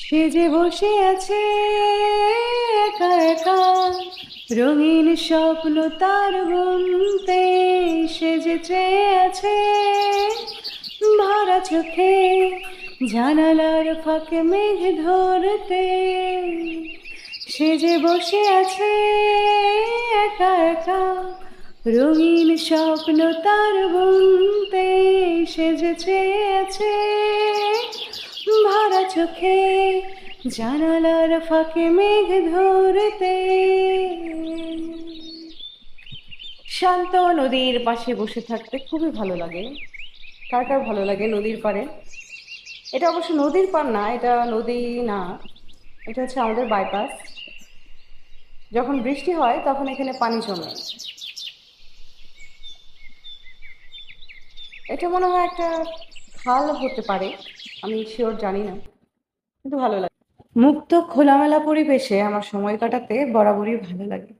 সে যে বসে আছে একা একা, রঙিন স্বপ্ন তার বুনতে। সে যে চেয়ে আছে ভরা চোখে, জানালার ফাঁকে মেঘ ধরতে। সে যে বসে আছে একা একা, রঙিন স্বপ্ন তার বুনতে। সে যে চেয়ে আছে ভরা চোখে, জানালার ফাঁকে মেঘ ধরতে। শান্ত নদীর পাশে বসে থাকতে খুবই ভালো লাগে। কার কার ভালো লাগে নদীর পাড়ে? এটা অবশ্য নদীর পাড় না, এটা নদী না, এটা হচ্ছে আমাদের বাইপাস। যখন বৃষ্টি হয় তখন এখানে পানি জমে। এটা মনে হয় একটা খাল হতে পারে, আমি শিওর জানি না, কিন্তু ভালো লাগে। মুক্ত খোলামেলা পরিবেশে আমার সময় কাটাতে বরাবরই ভালো লাগে।